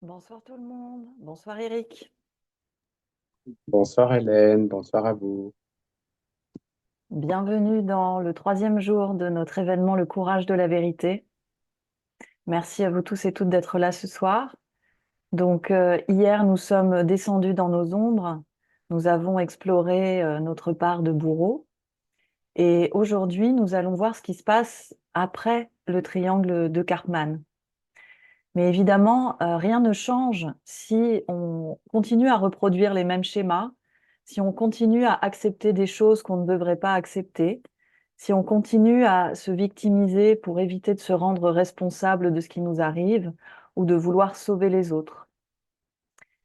Bonsoir tout le monde. Bonsoir Eric. Bonsoir Hélène, bonsoir à vous. Bienvenue dans le troisième jour de notre événement Le Courage de la Vérité. Merci à vous tous et toutes d'être là ce soir. Hier, nous sommes descendus dans nos ombres. Nous avons exploré notre part de bourreau. Et aujourd'hui, nous allons voir ce qui se passe après le triangle de Karpman. Mais évidemment, rien ne change si on continue à reproduire les mêmes schémas, si on continue à accepter des choses qu'on ne devrait pas accepter, si on continue à se victimiser pour éviter de se rendre responsable de ce qui nous arrive ou de vouloir sauver les autres.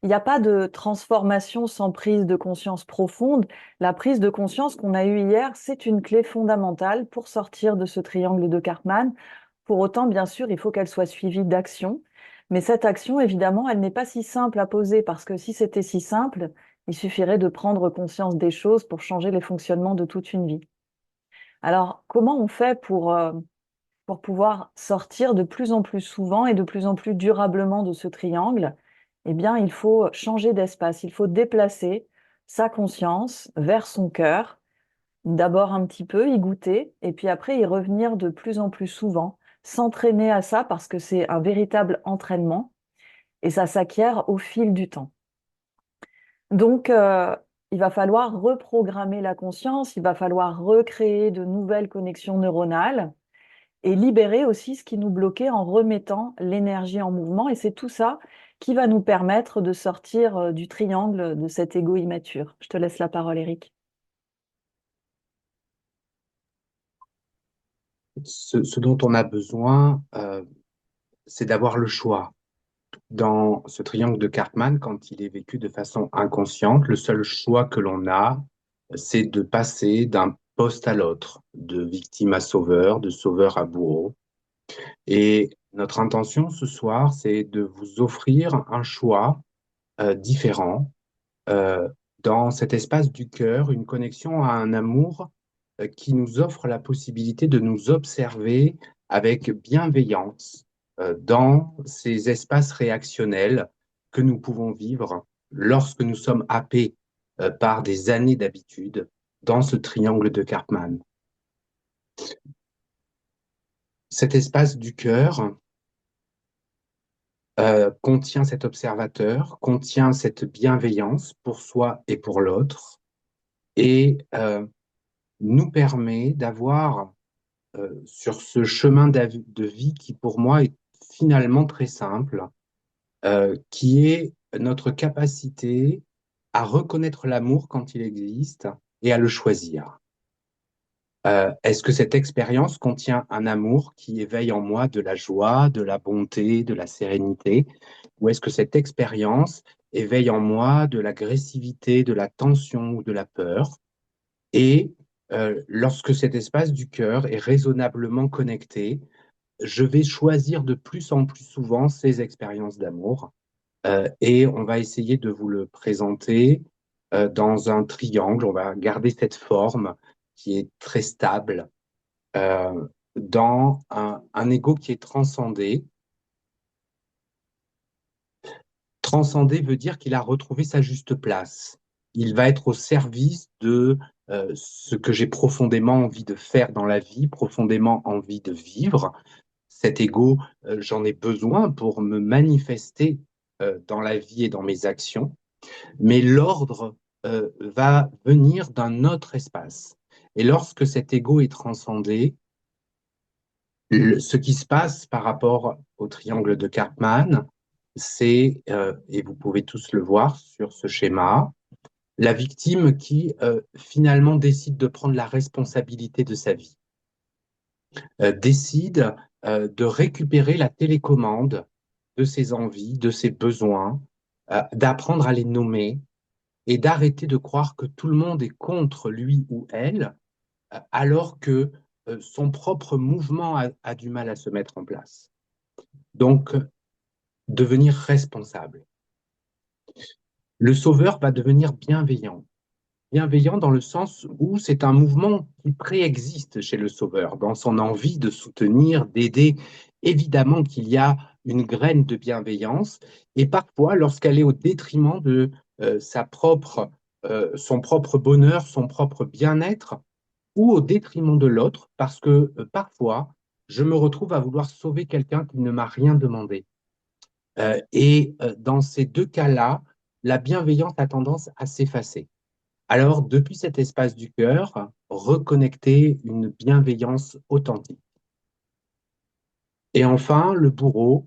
Il n'y a pas de transformation sans prise de conscience profonde. La prise de conscience qu'on a eue hier, c'est une clé fondamentale pour sortir de ce triangle de Karpman. Pour autant, bien sûr, il faut qu'elle soit suivie d'action. Mais cette action, évidemment, elle n'est pas si simple à poser parce que si c'était si simple, il suffirait de prendre conscience des choses pour changer les fonctionnements de toute une vie. Alors, comment on fait pour pouvoir sortir de plus en plus souvent et de plus en plus durablement de ce triangle? Eh bien, il faut changer d'espace, il faut déplacer sa conscience vers son cœur, d'abord un petit peu, y goûter, et puis après y revenir de plus en plus souvent, s'entraîner à ça parce que c'est un véritable entraînement et ça s'acquiert au fil du temps. Donc, il va falloir reprogrammer la conscience, il va falloir recréer de nouvelles connexions neuronales et libérer aussi ce qui nous bloquait en remettant l'énergie en mouvement. Et c'est tout ça qui va nous permettre de sortir du triangle de cet ego immature. Je te laisse la parole, Eric. Ce dont on a besoin, c'est d'avoir le choix. Dans ce triangle de Karpman, quand il est vécu de façon inconsciente, le seul choix que l'on a, c'est de passer d'un poste à l'autre, de victime à sauveur, de sauveur à bourreau. Et notre intention ce soir, c'est de vous offrir un choix différent euh, dans cet espace du cœur, une connexion à un amour qui nous offre la possibilité de nous observer avec bienveillance dans ces espaces réactionnels que nous pouvons vivre lorsque nous sommes happés par des années d'habitude dans ce triangle de Karpman. Cet espace du cœur contient cet observateur, contient cette bienveillance pour soi et pour l'autre, et nous permet d'avoir sur ce chemin de vie qui pour moi est finalement très simple, qui est notre capacité à reconnaître l'amour quand il existe et à le choisir. Est-ce que cette expérience contient un amour qui éveille en moi de la joie, de la bonté, de la sérénité, ou est-ce que cette expérience éveille en moi de l'agressivité, de la tension ou de la peur? Et lorsque cet espace du cœur est raisonnablement connecté, je vais choisir de plus en plus souvent ces expériences d'amour. Et on va essayer de vous le présenter dans un triangle. On va garder cette forme qui est très stable dans un ego qui est transcendé. Transcender veut dire qu'il a retrouvé sa juste place. Il va être au service de ce que j'ai profondément envie de faire dans la vie, profondément envie de vivre. Cet ego, j'en ai besoin pour me manifester dans la vie et dans mes actions, mais l'ordre va venir d'un autre espace. Et lorsque cet ego est transcendé, ce qui se passe par rapport au triangle de Karpman, c'est, et vous pouvez tous le voir sur ce schéma, la victime qui finalement décide de prendre la responsabilité de sa vie, décide de récupérer la télécommande de ses envies, de ses besoins, d'apprendre à les nommer et d'arrêter de croire que tout le monde est contre lui ou elle, alors que son propre mouvement a du mal à se mettre en place. Donc, devenir responsable. Le sauveur va devenir bienveillant. Bienveillant dans le sens où c'est un mouvement qui préexiste chez le sauveur, dans son envie de soutenir, d'aider. Évidemment qu'il y a une graine de bienveillance, et parfois lorsqu'elle est au détriment de son propre bonheur, son propre bien-être, ou au détriment de l'autre, parce que parfois, je me retrouve à vouloir sauver quelqu'un qui ne m'a rien demandé. Dans ces deux cas-là, la bienveillance a tendance à s'effacer. Alors, depuis cet espace du cœur, reconnecter une bienveillance authentique. Et enfin, le bourreau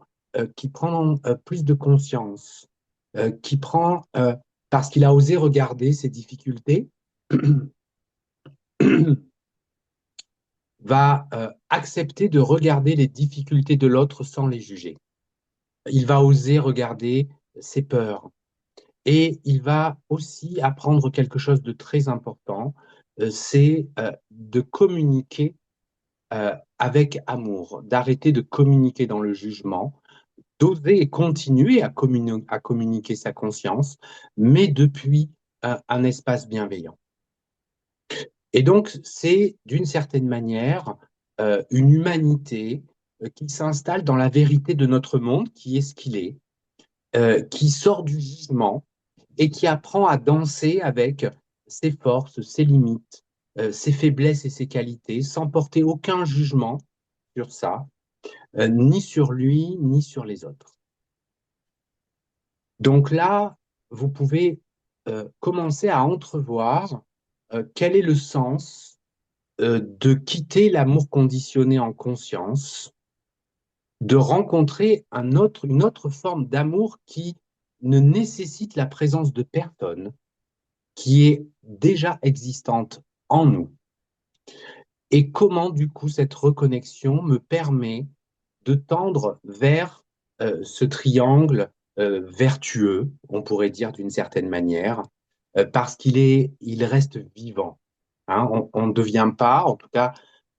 qui prend plus de conscience, qui prend, parce qu'il a osé regarder ses difficultés, va accepter de regarder les difficultés de l'autre sans les juger. Il va oser regarder ses peurs. Et il va aussi apprendre quelque chose de très important, c'est de communiquer avec amour, d'arrêter de communiquer dans le jugement, d'oser continuer à communiquer sa conscience, mais depuis un espace bienveillant. Et donc, c'est d'une certaine manière une humanité qui s'installe dans la vérité de notre monde, qui est ce qu'il est, qui sort du jugement et qui apprend à danser avec ses forces, ses limites, ses faiblesses et ses qualités, sans porter aucun jugement sur ça, ni sur lui, ni sur les autres. Donc là, vous pouvez commencer à entrevoir quel est le sens de quitter l'amour conditionné en conscience, de rencontrer une autre forme d'amour qui ne nécessite la présence de personne, qui est déjà existante en nous. Et comment, du coup, cette reconnexion me permet de tendre vers ce triangle vertueux, on pourrait dire d'une certaine manière, parce il reste vivant. Hein. On ne devient pas, en tout cas,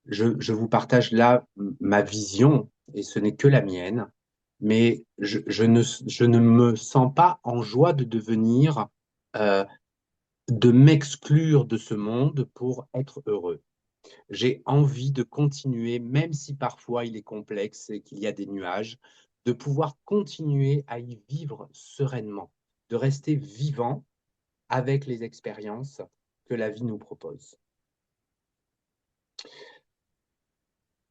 je vous partage là ma vision, et ce n'est que la mienne, mais je ne me sens pas en joie de devenir, de m'exclure de ce monde pour être heureux. J'ai envie de continuer, même si parfois il est complexe et qu'il y a des nuages, de pouvoir continuer à y vivre sereinement, de rester vivant avec les expériences que la vie nous propose.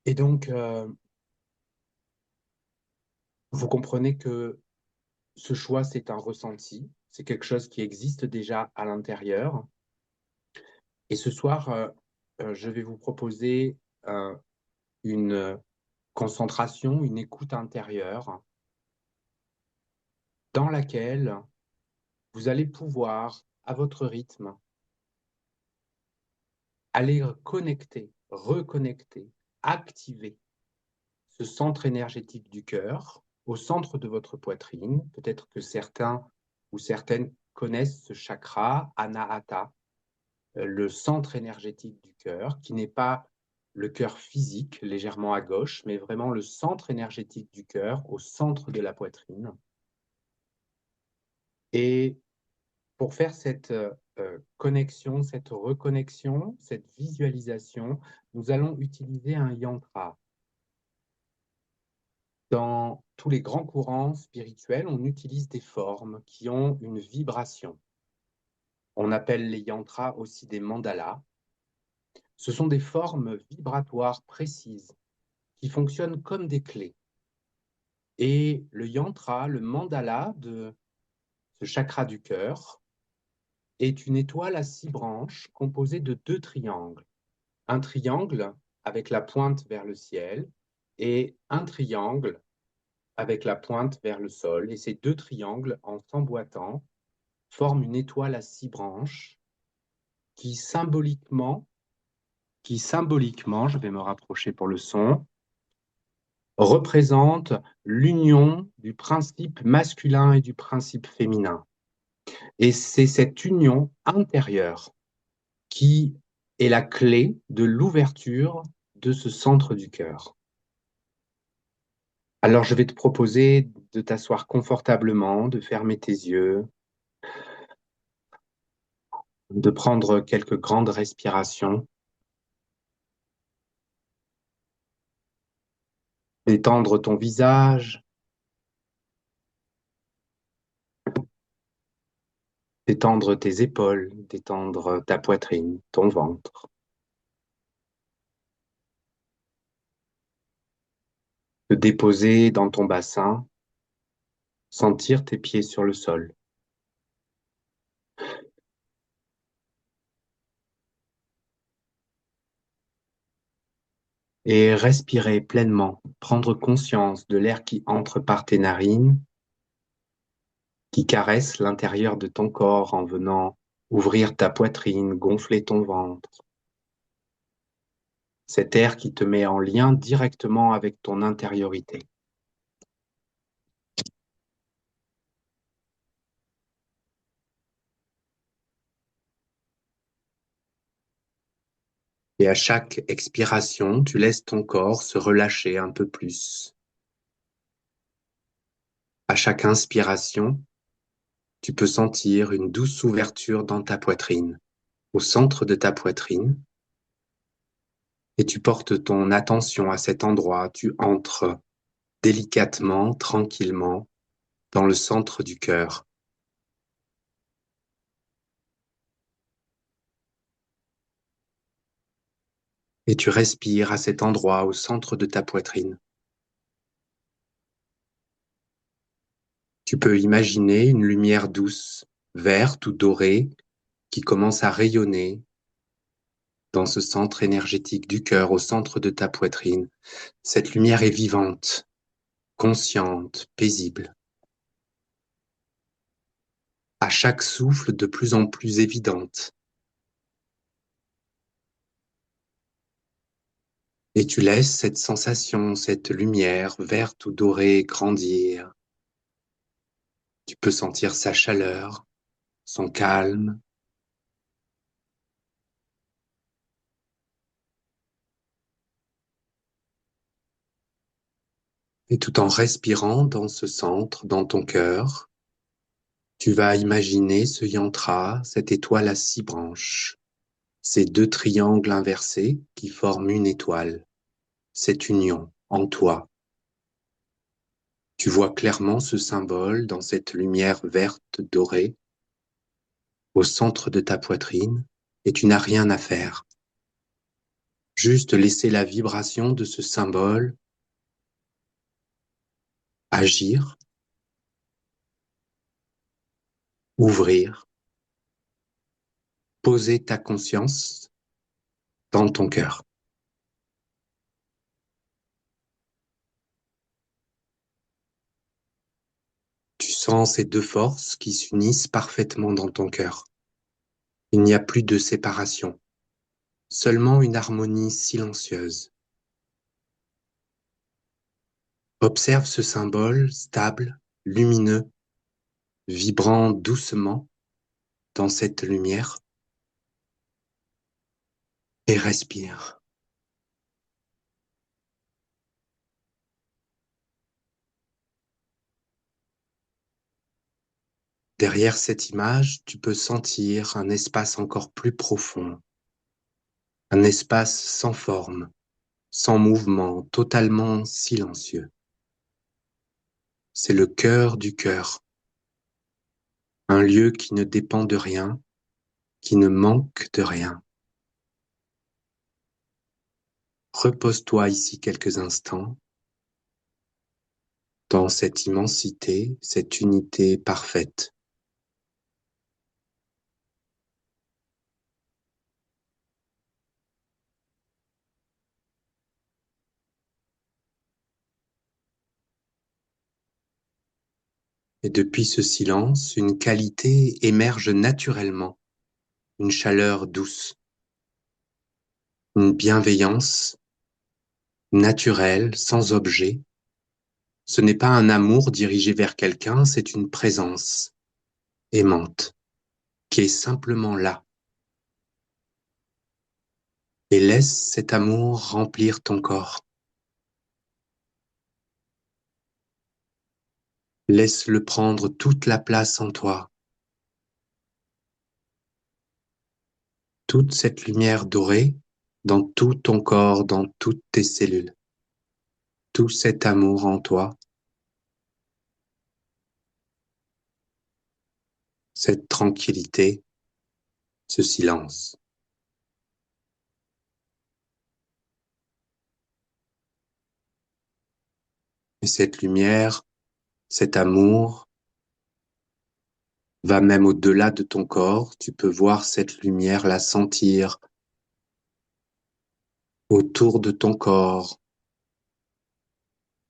Et donc, vous comprenez que ce choix, c'est un ressenti, c'est quelque chose qui existe déjà à l'intérieur. Et ce soir, je vais vous proposer une concentration, une écoute intérieure dans laquelle vous allez pouvoir, à votre rythme, aller connecter, reconnecter, activer ce centre énergétique du cœur au centre de votre poitrine. Peut-être que certains ou certaines connaissent ce chakra, Anahata, le centre énergétique du cœur, qui n'est pas le cœur physique, légèrement à gauche, mais vraiment le centre énergétique du cœur au centre de la poitrine. Et pour faire cette connexion, cette reconnexion, cette visualisation, nous allons utiliser un yantra. Dans tous les grands courants spirituels, on utilise des formes qui ont une vibration. On appelle les yantras aussi des mandalas. Ce sont des formes vibratoires précises qui fonctionnent comme des clés. Et le yantra, le mandala de ce chakra du cœur, est une étoile à 6 branches composée de 2 triangles. Un triangle avec la pointe vers le ciel et un triangle avec la pointe vers le sol. Et ces 2 triangles, en s'emboîtant, forment une étoile à 6 branches qui symboliquement, je vais me rapprocher pour le son, représente l'union du principe masculin et du principe féminin. Et c'est cette union intérieure qui est la clé de l'ouverture de ce centre du cœur. Alors, je vais te proposer de t'asseoir confortablement, de fermer tes yeux, de prendre quelques grandes respirations, d'étendre ton visage, Détendre tes épaules, détendre ta poitrine, ton ventre. Te déposer dans ton bassin, sentir tes pieds sur le sol. Et respirer pleinement, prendre conscience de l'air qui entre par tes narines, qui caresse l'intérieur de ton corps en venant ouvrir ta poitrine, gonfler ton ventre. Cet air qui te met en lien directement avec ton intériorité. Et à chaque expiration, tu laisses ton corps se relâcher un peu plus. À chaque inspiration, tu peux sentir une douce ouverture dans ta poitrine, au centre de ta poitrine, et tu portes ton attention à cet endroit, tu entres délicatement, tranquillement, dans le centre du cœur. Et tu respires à cet endroit, au centre de ta poitrine. Tu peux imaginer une lumière douce, verte ou dorée, qui commence à rayonner dans ce centre énergétique du cœur, au centre de ta poitrine. Cette lumière est vivante, consciente, paisible. À chaque souffle, de plus en plus évidente. Et tu laisses cette sensation, cette lumière verte ou dorée grandir. Tu peux sentir sa chaleur, son calme. Et tout en respirant dans ce centre, dans ton cœur, tu vas imaginer ce yantra, cette étoile à 6 branches, ces 2 triangles inversés qui forment une étoile, cette union en toi. Tu vois clairement ce symbole dans cette lumière verte dorée au centre de ta poitrine et tu n'as rien à faire. Juste laisser la vibration de ce symbole agir, ouvrir, poser ta conscience dans ton cœur. Tu sens ces 2 forces qui s'unissent parfaitement dans ton cœur. Il n'y a plus de séparation, seulement une harmonie silencieuse. Observe ce symbole stable, lumineux, vibrant doucement dans cette lumière et respire. Derrière cette image, tu peux sentir un espace encore plus profond, un espace sans forme, sans mouvement, totalement silencieux. C'est le cœur du cœur, un lieu qui ne dépend de rien, qui ne manque de rien. Repose-toi ici quelques instants, dans cette immensité, cette unité parfaite. Et depuis ce silence, une qualité émerge naturellement, une chaleur douce, une bienveillance naturelle, sans objet. Ce n'est pas un amour dirigé vers quelqu'un, c'est une présence aimante qui est simplement là. Et laisse cet amour remplir ton corps. Laisse-le prendre toute la place en toi. Toute cette lumière dorée dans tout ton corps, dans toutes tes cellules. Tout cet amour en toi. cette tranquillité, ce silence. Et cette lumière, cet amour va même au-delà de ton corps. Tu peux voir cette lumière, la sentir autour de ton corps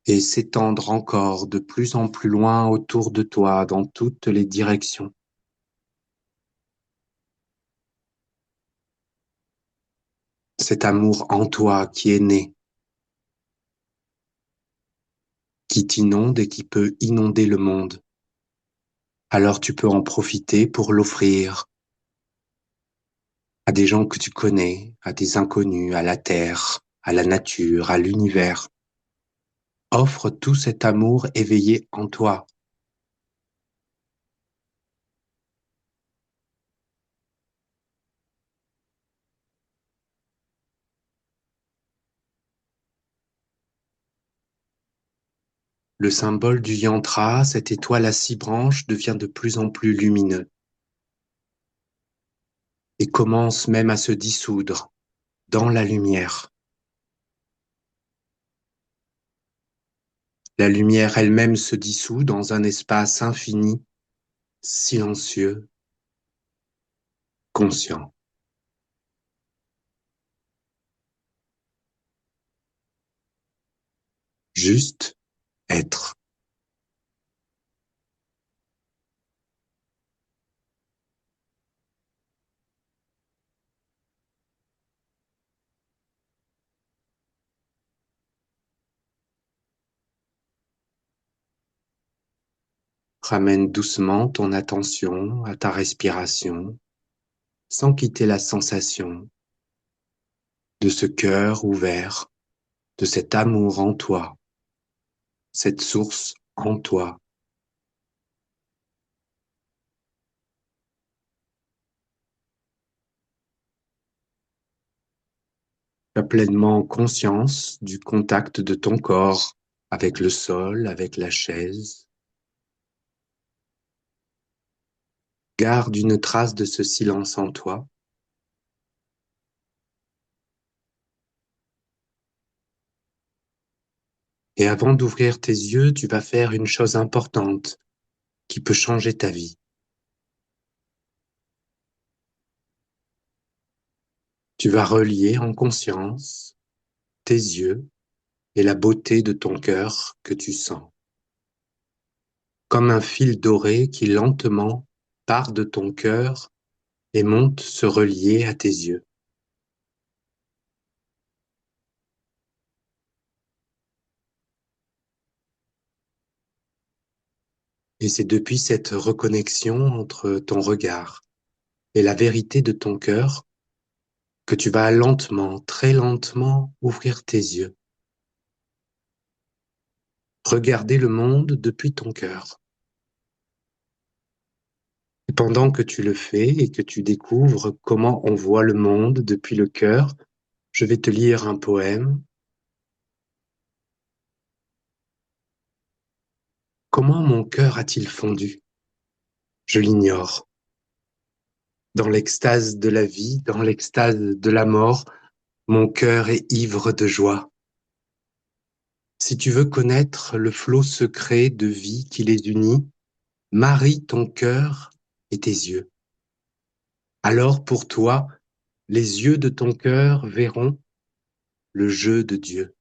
et s'étendre encore de plus en plus loin autour de toi dans toutes les directions. Cet amour en toi qui est né, qui t'inonde et qui peut inonder le monde. Alors tu peux en profiter pour l'offrir à des gens que tu connais, à des inconnus, à la terre, à la nature, à l'univers. Offre tout cet amour éveillé en toi. Le symbole du yantra, cette étoile à 6 branches, devient de plus en plus lumineux et commence même à se dissoudre dans la lumière. La lumière elle-même se dissout dans un espace infini, silencieux, conscient. Juste être. Ramène doucement ton attention à ta respiration sans quitter la sensation de ce cœur ouvert, de cet amour en toi, cette source en toi. Tu as pleinement conscience du contact de ton corps avec le sol, avec la chaise. Garde une trace de ce silence en toi. Et avant d'ouvrir tes yeux, tu vas faire une chose importante qui peut changer ta vie. Tu vas relier en conscience tes yeux et la beauté de ton cœur que tu sens. Comme un fil doré qui lentement part de ton cœur et monte se relier à tes yeux. Et c'est depuis cette reconnexion entre ton regard et la vérité de ton cœur que tu vas lentement, très lentement ouvrir tes yeux. Regarder le monde depuis ton cœur. Et pendant que tu le fais et que tu découvres comment on voit le monde depuis le cœur, je vais te lire un poème. Comment mon cœur a-t-il fondu? Je l'ignore. Dans l'extase de la vie, dans l'extase de la mort, mon cœur est ivre de joie. Si tu veux connaître le flot secret de vie qui les unit, marie ton cœur et tes yeux. Alors pour toi, les yeux de ton cœur verront le jeu de Dieu.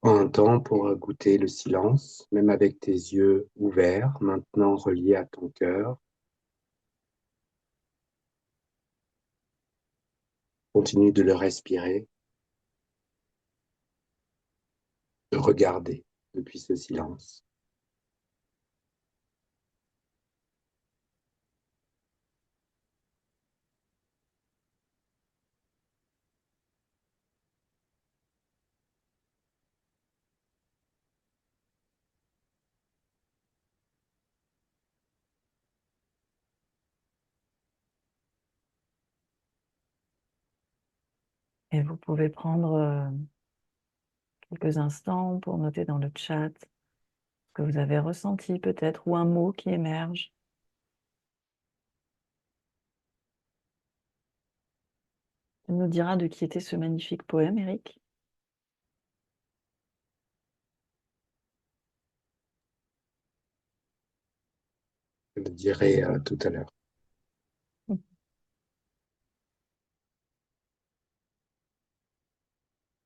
Un temps pour goûter le silence, même avec tes yeux ouverts, maintenant reliés à ton cœur. Continue de le respirer, de regarder depuis ce silence. Et vous pouvez prendre quelques instants pour noter dans le chat ce que vous avez ressenti peut-être, ou un mot qui émerge. Tu nous diras de qui était ce magnifique poème, Eric. Je le dirai tout à l'heure.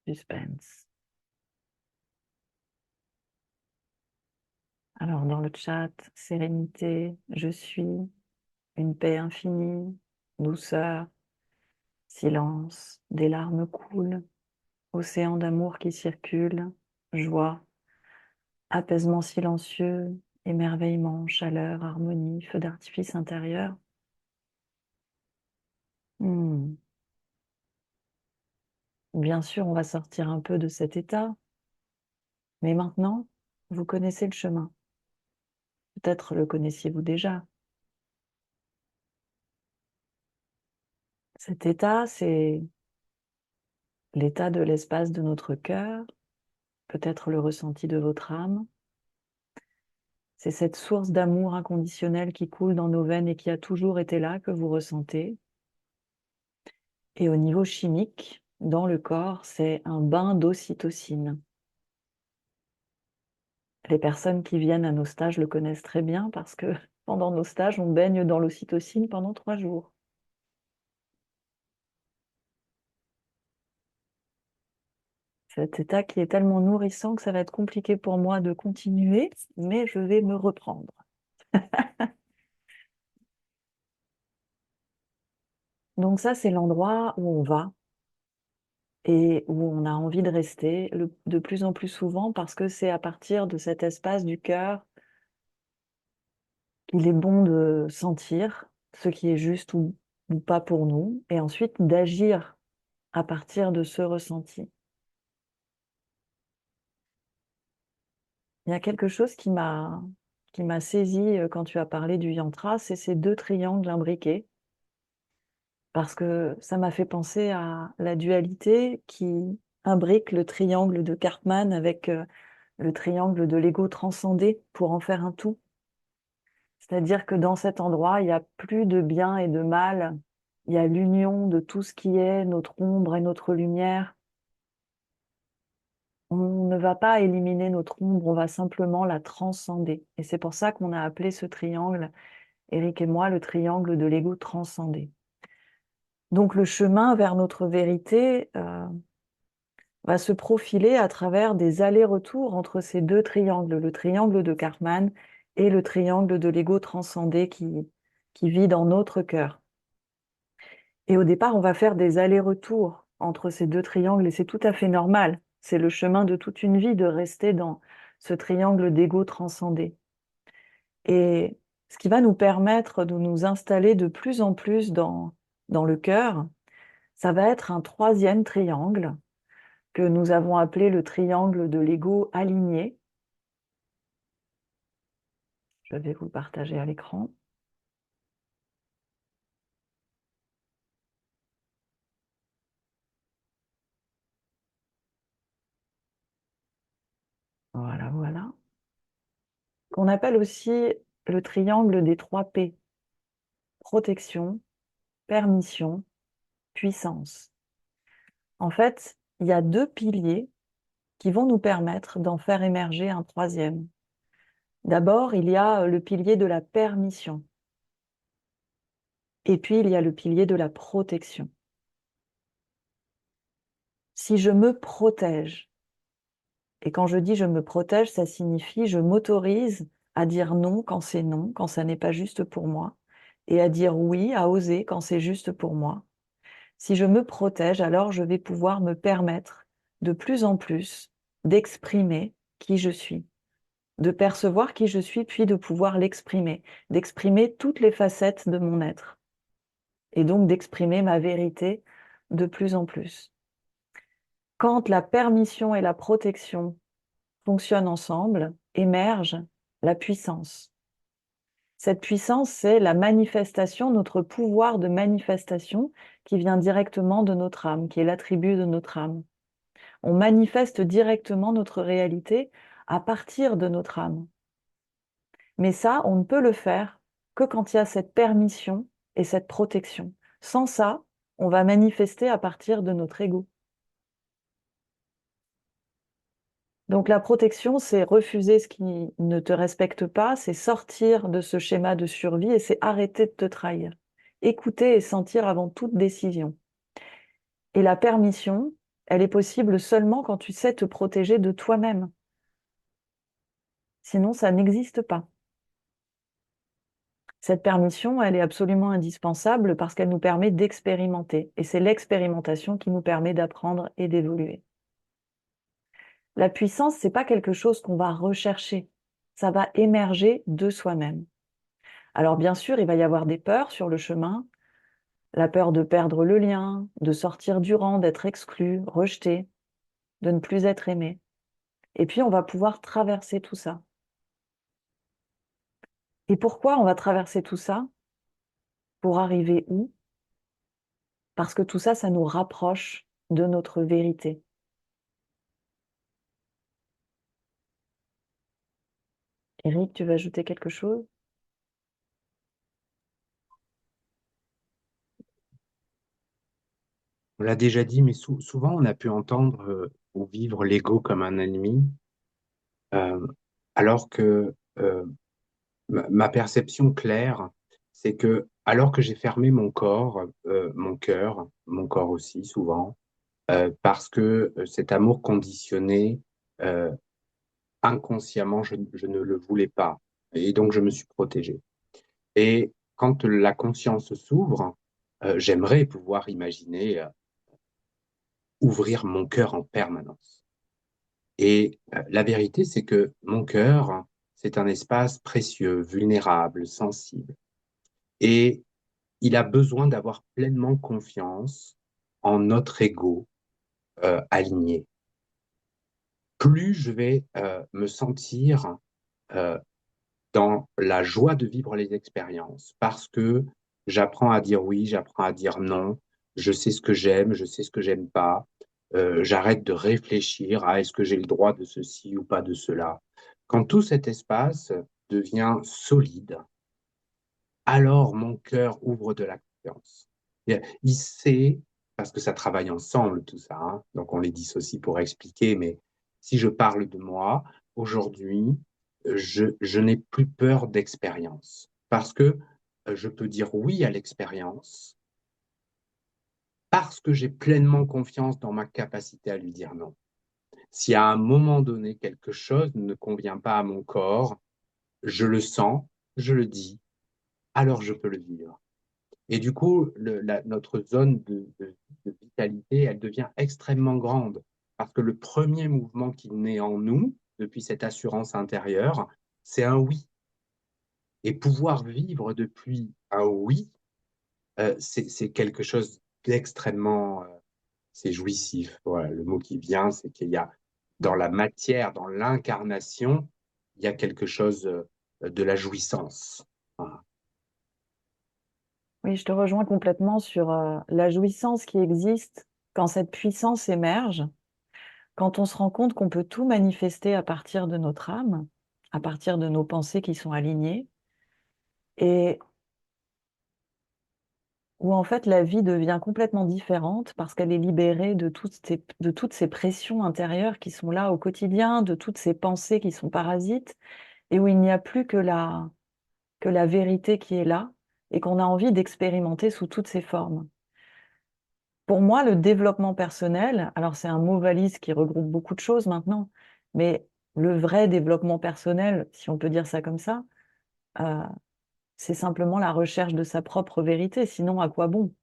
Suspense. Alors, dans le chat, sérénité, je suis, une paix infinie, douceur, silence, des larmes coulent, océan d'amour qui circule, joie, apaisement silencieux, émerveillement, chaleur, harmonie, feu d'artifice intérieur. Bien sûr, on va sortir un peu de cet état, mais maintenant, vous connaissez le chemin. Peut-être le connaissiez-vous déjà. Cet état, c'est l'état de l'espace de notre cœur, peut-être le ressenti de votre âme. C'est cette source d'amour inconditionnel qui coule dans nos veines et qui a toujours été là que vous ressentez. Et au niveau chimique, dans le corps, c'est un bain d'ocytocine. Les personnes qui viennent à nos stages le connaissent très bien parce que pendant nos stages, on baigne dans l'ocytocine pendant 3 jours. Cet état qui est tellement nourrissant que ça va être compliqué pour moi de continuer, mais je vais me reprendre. Donc ça, c'est l'endroit où on va et où on a envie de rester de plus en plus souvent parce que c'est à partir de cet espace du cœur qu'il est bon de sentir ce qui est juste ou pas pour nous et ensuite d'agir à partir de ce ressenti. Il y a quelque chose qui m'a saisi quand tu as parlé du yantra, c'est ces 2 triangles imbriqués. Parce que ça m'a fait penser à la dualité qui imbrique le triangle de Karpman avec le triangle de l'ego transcendé pour en faire un tout. C'est-à-dire que dans cet endroit, il n'y a plus de bien et de mal, il y a l'union de tout ce qui est notre ombre et notre lumière. On ne va pas éliminer notre ombre, on va simplement la transcender. Et c'est pour ça qu'on a appelé ce triangle, Eric et moi, le triangle de l'ego transcendé. Donc le chemin vers notre vérité va se profiler à travers des allers-retours entre ces 2 triangles, le triangle de Karpman et le triangle de l'ego transcendé qui vit dans notre cœur. Et au départ, on va faire des allers-retours entre ces 2 triangles et c'est tout à fait normal. C'est le chemin de toute une vie de rester dans ce triangle d'ego transcendé. Et ce qui va nous permettre de nous installer de plus en plus dans le cœur, ça va être un 3e triangle que nous avons appelé le triangle de l'ego aligné. Je vais vous le partager à l'écran. Voilà, voilà. Qu'on appelle aussi le triangle des 3 P. Protection, permission, puissance. En fait, il y a 2 piliers qui vont nous permettre d'en faire émerger un 3e. D'abord, il y a le pilier de la permission. Et puis, il y a le pilier de la protection. Si je me protège, et quand je dis je me protège, ça signifie je m'autorise à dire non quand c'est non, quand ça n'est pas juste pour moi, et à dire oui, à oser quand c'est juste pour moi. Si je me protège, alors je vais pouvoir me permettre de plus en plus d'exprimer qui je suis, de percevoir qui je suis, puis de pouvoir l'exprimer, d'exprimer toutes les facettes de mon être, et donc d'exprimer ma vérité de plus en plus. Quand la permission et la protection fonctionnent ensemble, émerge la puissance. Cette puissance, c'est la manifestation, notre pouvoir de manifestation qui vient directement de notre âme, qui est l'attribut de notre âme. On manifeste directement notre réalité à partir de notre âme. Mais ça, on ne peut le faire que quand il y a cette permission et cette protection. Sans ça, on va manifester à partir de notre ego. Donc la protection, c'est refuser ce qui ne te respecte pas, c'est sortir de ce schéma de survie et c'est arrêter de te trahir. Écouter et sentir avant toute décision. Et la permission, elle est possible seulement quand tu sais te protéger de toi-même. Sinon, ça n'existe pas. Cette permission, elle est absolument indispensable parce qu'elle nous permet d'expérimenter. Et c'est l'expérimentation qui nous permet d'apprendre et d'évoluer. La puissance, c'est pas quelque chose qu'on va rechercher. Ça va émerger de soi-même. Alors bien sûr, il va y avoir des peurs sur le chemin. La peur de perdre le lien, de sortir du rang, d'être exclu, rejeté, de ne plus être aimé. Et puis, on va pouvoir traverser tout ça. Et pourquoi on va traverser tout ça? Pour arriver où? Parce que tout ça, ça nous rapproche de notre vérité. Eric, tu veux ajouter quelque chose? On l'a déjà dit, mais souvent on a pu entendre ou vivre l'ego comme un ennemi, euh, alors que ma perception claire, c'est que alors que j'ai fermé mon corps, mon cœur, mon corps aussi souvent, parce que cet amour conditionné, euh, inconsciemment, je ne le voulais pas. Et donc, je me suis protégé. Et quand la conscience s'ouvre, j'aimerais pouvoir imaginer ouvrir mon cœur en permanence. Et la vérité, c'est que mon cœur, c'est un espace précieux, vulnérable, sensible. Et il a besoin d'avoir pleinement confiance en notre ego aligné. Plus je vais me sentir euh, dans la joie de vivre les expériences, parce que j'apprends à dire oui, j'apprends à dire non, je sais ce que j'aime, je sais ce que j'aime pas, j'arrête de réfléchir à est-ce que j'ai le droit de ceci ou pas de cela. Quand tout cet espace devient solide, alors mon cœur ouvre de la confiance. Il sait, parce que ça travaille ensemble tout ça, hein, donc on les dissocie pour expliquer, mais si je parle de moi, aujourd'hui, je n'ai plus peur d'expérience, parce que je peux dire oui à l'expérience, parce que j'ai pleinement confiance dans ma capacité à lui dire non. Si à un moment donné quelque chose ne convient pas à mon corps, je le sens, je le dis, alors je peux le vivre. Et du coup, notre zone de vitalité, elle devient extrêmement grande parce que le premier mouvement qui naît en nous, depuis cette assurance intérieure, c'est un oui. Et pouvoir vivre depuis un oui, c'est quelque chose d'extrêmement, c'est jouissif. Voilà, le mot qui vient, c'est qu'il y a dans la matière, dans l'incarnation, il y a quelque chose de la jouissance. Voilà. Oui, je te rejoins complètement sur la jouissance qui existe quand cette puissance émerge, quand on se rend compte qu'on peut tout manifester à partir de notre âme, à partir de nos pensées qui sont alignées, et où en fait la vie devient complètement différente parce qu'elle est libérée de toutes ces pressions intérieures qui sont là au quotidien, de toutes ces pensées qui sont parasites, et où il n'y a plus que la vérité qui est là, et qu'on a envie d'expérimenter sous toutes ses formes. Pour moi, le développement personnel, alors c'est un mot valise qui regroupe beaucoup de choses maintenant, mais le vrai développement personnel, si on peut dire ça comme ça, euh, c'est simplement la recherche de sa propre vérité. Sinon, à quoi bon?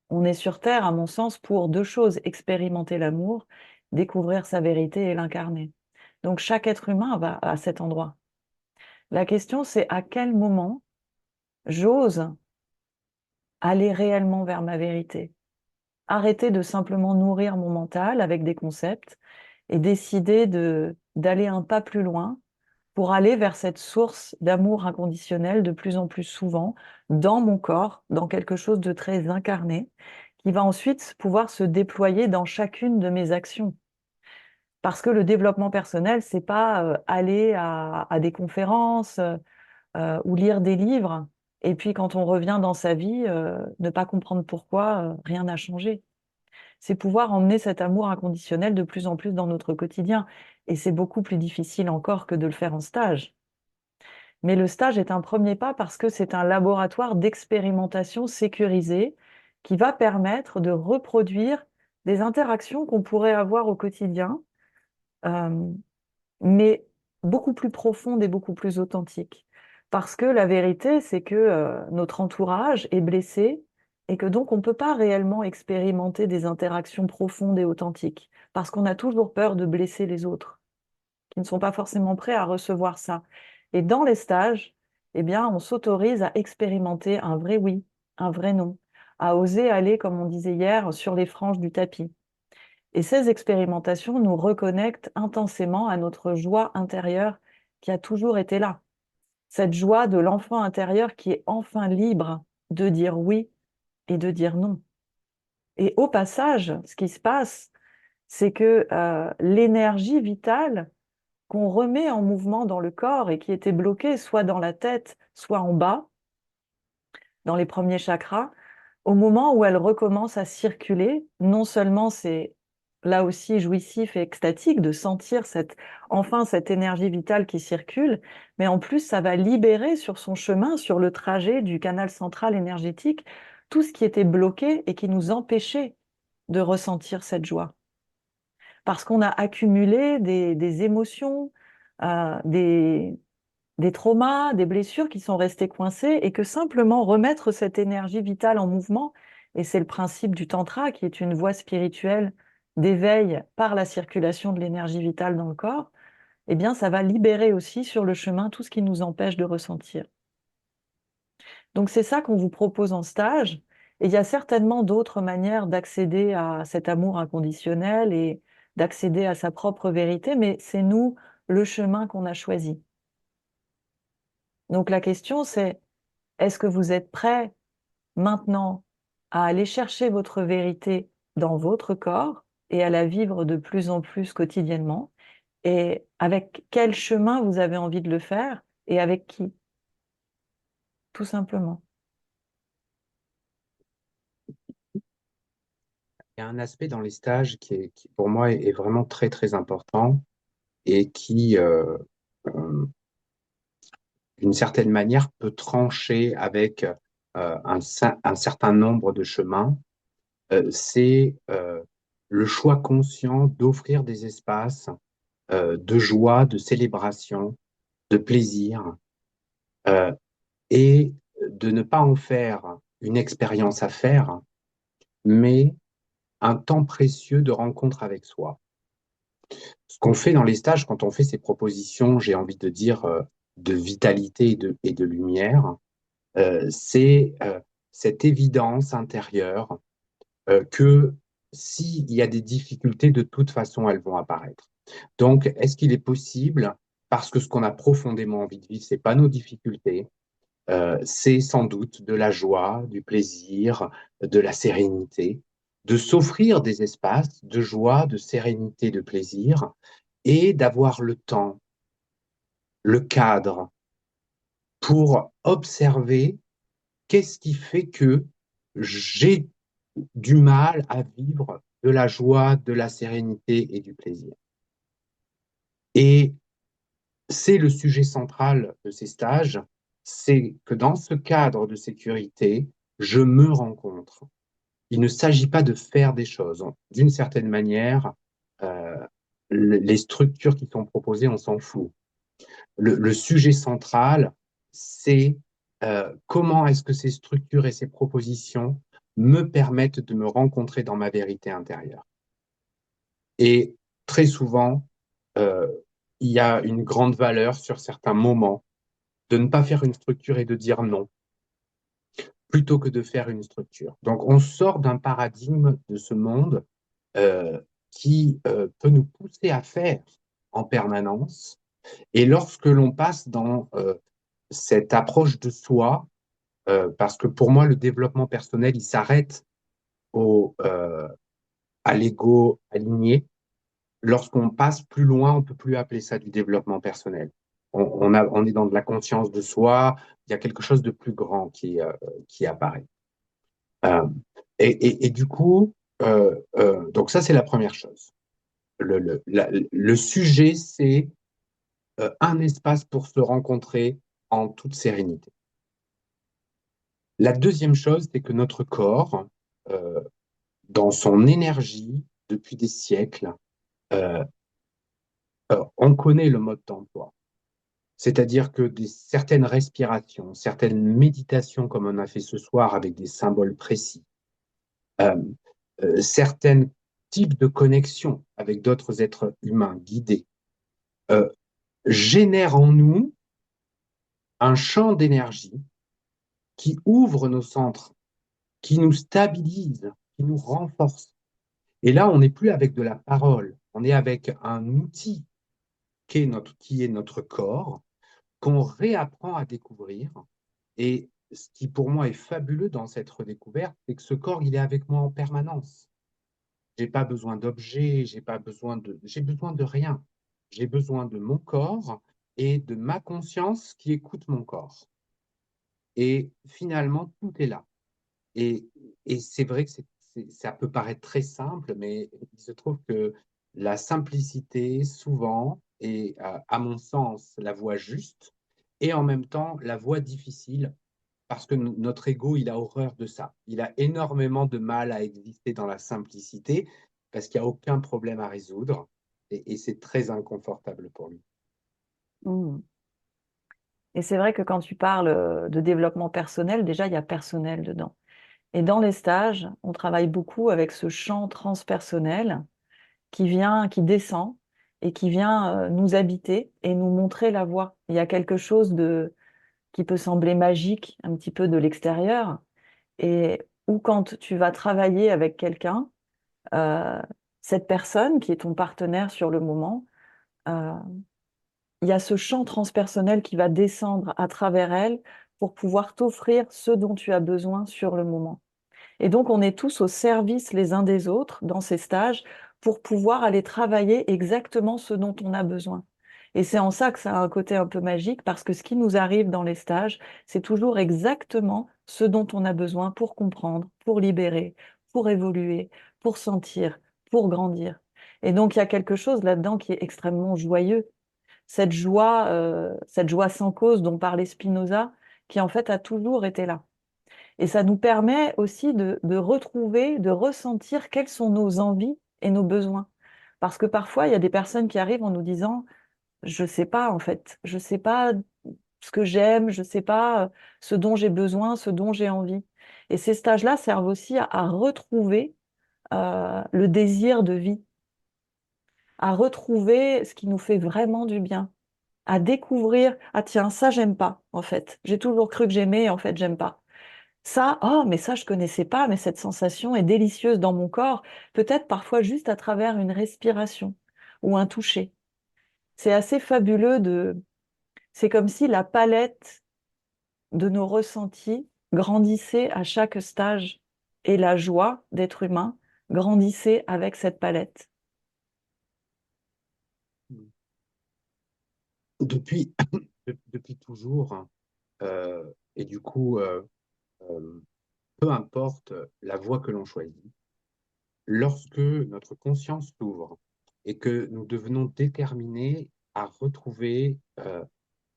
On est sur Terre, à mon sens, pour deux choses, expérimenter l'amour, découvrir sa vérité et l'incarner. Donc chaque être humain va à cet endroit. La question, c'est à quel moment j'ose aller réellement vers ma vérité? Arrêter de simplement nourrir mon mental avec des concepts et décider d'aller un pas plus loin pour aller vers cette source d'amour inconditionnel de plus en plus souvent dans mon corps, dans quelque chose de très incarné, qui va ensuite pouvoir se déployer dans chacune de mes actions. Parce que le développement personnel, c'est pas aller à des conférences ou lire des livres, et puis quand on revient dans sa vie, ne pas comprendre pourquoi rien n'a changé. C'est pouvoir emmener cet amour inconditionnel de plus en plus dans notre quotidien. Et c'est beaucoup plus difficile encore que de le faire en stage. Mais le stage est un premier pas parce que c'est un laboratoire d'expérimentation sécurisé qui va permettre de reproduire des interactions qu'on pourrait avoir au quotidien, euh, mais beaucoup plus profondes et beaucoup plus authentiques. Parce que la vérité, c'est que notre entourage est blessé et que donc on ne peut pas réellement expérimenter des interactions profondes et authentiques, parce qu'on a toujours peur de blesser les autres, qui ne sont pas forcément prêts à recevoir ça. Et dans les stages, eh bien, on s'autorise à expérimenter un vrai oui, un vrai non, à oser aller, comme on disait hier, sur les franges du tapis. Et ces expérimentations nous reconnectent intensément à notre joie intérieure qui a toujours été là. Cette joie de l'enfant intérieur qui est enfin libre de dire oui et de dire non. Et au passage, ce qui se passe, c'est que l'énergie vitale qu'on remet en mouvement dans le corps et qui était bloquée soit dans la tête, soit en bas, dans les premiers chakras, au moment où elle recommence à circuler, non seulement c'est là aussi jouissif et extatique de sentir enfin cette énergie vitale qui circule, mais en plus ça va libérer sur son chemin, sur le trajet du canal central énergétique, tout ce qui était bloqué et qui nous empêchait de ressentir cette joie. Parce qu'on a accumulé des émotions, euh, des, des traumas, des blessures qui sont restées coincées et que simplement remettre cette énergie vitale en mouvement, et c'est le principe du tantra qui est une voie spirituelle d'éveil par la circulation de l'énergie vitale dans le corps, eh bien ça va libérer aussi sur le chemin tout ce qui nous empêche de ressentir. Donc c'est ça qu'on vous propose en stage, et il y a certainement d'autres manières d'accéder à cet amour inconditionnel et d'accéder à sa propre vérité, mais c'est nous le chemin qu'on a choisi. Donc la question c'est, est-ce que vous êtes prêt maintenant à aller chercher votre vérité dans votre corps et à la vivre de plus en plus quotidiennement? Et avec quel chemin vous avez envie de le faire et avec qui? Tout simplement. Il y a un aspect dans les stages qui pour moi, est vraiment très, très important et qui, d'une certaine manière, peut trancher avec un certain nombre de chemins. C'est le choix conscient d'offrir des espaces de joie, de célébration, de plaisir, euh, et de ne pas en faire une expérience à faire, mais un temps précieux de rencontre avec soi. Ce qu'on fait dans les stages, quand on fait ces propositions, j'ai envie de dire, de vitalité et de lumière, c'est cette évidence intérieure que s'il y a des difficultés, de toute façon, elles vont apparaître. Donc, est-ce qu'il est possible, parce que ce qu'on a profondément envie de vivre, c'est pas nos difficultés, c'est sans doute de la joie, du plaisir, de la sérénité, de s'offrir des espaces de joie, de sérénité, de plaisir, et d'avoir le temps, le cadre pour observer qu'est-ce qui fait que j'ai du mal à vivre de la joie, de la sérénité et du plaisir. Et c'est le sujet central de ces stages, c'est que dans ce cadre de sécurité, je me rencontre. Il ne s'agit pas de faire des choses. D'une certaine manière, euh, les structures qui sont proposées, on s'en fout. Le sujet central, c'est comment est-ce que ces structures et ces propositions me permettent de me rencontrer dans ma vérité intérieure. Et très souvent, euh, il y a une grande valeur sur certains moments de ne pas faire une structure et de dire non, plutôt que de faire une structure. Donc, on sort d'un paradigme de ce monde qui peut nous pousser à faire en permanence, Et lorsque l'on passe dans cette approche de soi, parce que pour moi, le développement personnel, il s'arrête à l'ego aligné. Lorsqu'on passe plus loin, on ne peut plus appeler ça du développement personnel. On est dans de la conscience de soi, il y a quelque chose de plus grand qui apparaît. Euh, et du coup, donc ça, c'est la première chose. Le sujet, c'est un espace pour se rencontrer en toute sérénité. La deuxième chose, c'est que notre corps, euh, dans son énergie, depuis des siècles, euh, on connaît le mode d'emploi. C'est-à-dire que certaines respirations, certaines méditations, comme on a fait ce soir avec des symboles précis, euh, certains types de connexions avec d'autres êtres humains guidés, euh, génèrent en nous un champ d'énergie qui ouvre nos centres, qui nous stabilise, qui nous renforce. Et là, on n'est plus avec de la parole, on est avec un outil qui est notre corps, qu'on réapprend à découvrir. Et ce qui pour moi est fabuleux dans cette redécouverte, c'est que ce corps, il est avec moi en permanence. J'ai pas besoin d'objets, j'ai besoin de rien. J'ai besoin de mon corps et de ma conscience qui écoute mon corps. Et finalement, tout est là. Et, et c'est vrai que ça peut paraître très simple, mais il se trouve que la simplicité, souvent, est, à mon sens, la voie juste, et en même temps, la voie difficile, parce que notre ego, il a horreur de ça. Il a énormément de mal à exister dans la simplicité, parce qu'il n'y a aucun problème à résoudre, et c'est très inconfortable pour lui. Mm. Et c'est vrai que quand tu parles de développement personnel, déjà, il y a personnel dedans. Et dans les stages, on travaille beaucoup avec ce champ transpersonnel qui vient, qui descend et qui vient nous habiter et nous montrer la voie. Il y a quelque chose de, qui peut sembler magique un petit peu de l'extérieur et ou quand tu vas travailler avec quelqu'un, euh, cette personne qui est ton partenaire sur le moment, euh, il y a ce champ transpersonnel qui va descendre à travers elle pour pouvoir t'offrir ce dont tu as besoin sur le moment. Et donc, on est tous au service les uns des autres dans ces stages pour pouvoir aller travailler exactement ce dont on a besoin. Et c'est en ça que ça a un côté un peu magique, parce que ce qui nous arrive dans les stages, c'est toujours exactement ce dont on a besoin pour comprendre, pour libérer, pour évoluer, pour sentir, pour grandir. Et donc, il y a quelque chose là-dedans qui est extrêmement joyeux. Cette joie sans cause dont parlait Spinoza, qui en fait a toujours été là. Et ça nous permet aussi de retrouver, de ressentir quelles sont nos envies et nos besoins. Parce que parfois, il y a des personnes qui arrivent en nous disant, je sais pas en fait, je sais pas ce que j'aime, je sais pas ce dont j'ai besoin, ce dont j'ai envie. Et ces stages-là servent aussi à retrouver le désir de vie, à retrouver ce qui nous fait vraiment du bien, à découvrir, ah tiens, ça j'aime pas en fait. J'ai toujours cru que j'aimais, en fait j'aime pas. Ça, oh, mais ça, je connaissais pas, mais cette sensation est délicieuse dans mon corps, peut-être parfois juste à travers une respiration ou un toucher. C'est assez fabuleux c'est comme si la palette de nos ressentis grandissait à chaque stage et la joie d'être humain grandissait avec cette palette. Depuis, depuis toujours, et du coup, euh, peu importe la voie que l'on choisit, lorsque notre conscience s'ouvre et que nous devenons déterminés à retrouver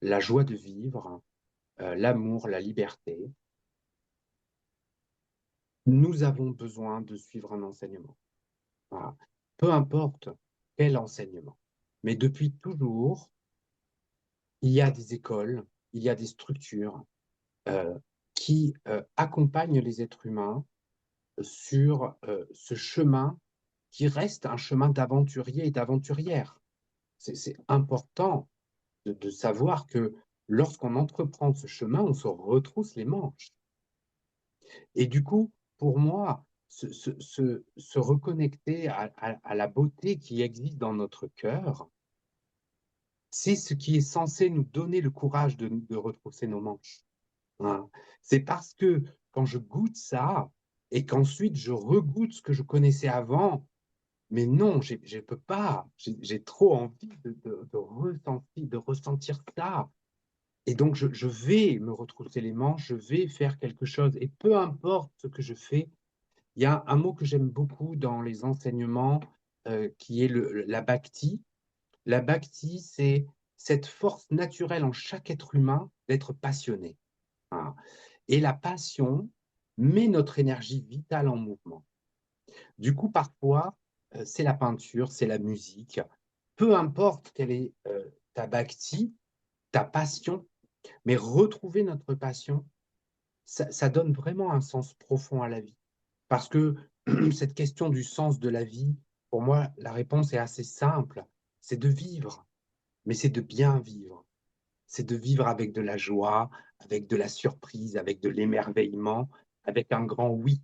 la joie de vivre, l'amour, la liberté, nous avons besoin de suivre un enseignement. Voilà. Peu importe quel enseignement. Mais depuis toujours, il y a des écoles, il y a des structures euh, qui accompagnent les êtres humains sur ce chemin qui reste un chemin d'aventurier et d'aventurière. C'est important de savoir que lorsqu'on entreprend ce chemin, on se retrousse les manches. Et du coup, pour moi, se reconnecter à la beauté qui existe dans notre cœur, c'est ce qui est censé nous donner le courage de retrousser nos manches. Hein. C'est parce que quand je goûte ça et qu'ensuite je regoute ce que je connaissais avant, mais non, je ne peux pas. J'ai trop envie de ressentir ça. Et donc, je vais me retrousser les manches, je vais faire quelque chose. Et peu importe ce que je fais, il y a un mot que j'aime beaucoup dans les enseignements qui est la bhakti. La bhakti, c'est cette force naturelle en chaque être humain d'être passionné. Hein. Et la passion met notre énergie vitale en mouvement. Du coup, parfois, c'est la peinture, c'est la musique. Peu importe quelle est ta bhakti, ta passion, mais retrouver notre passion, ça donne vraiment un sens profond à la vie. Parce que cette question du sens de la vie, pour moi, la réponse est assez simple. C'est de vivre, mais c'est de bien vivre. C'est de vivre avec de la joie, avec de la surprise, avec de l'émerveillement, avec un grand oui.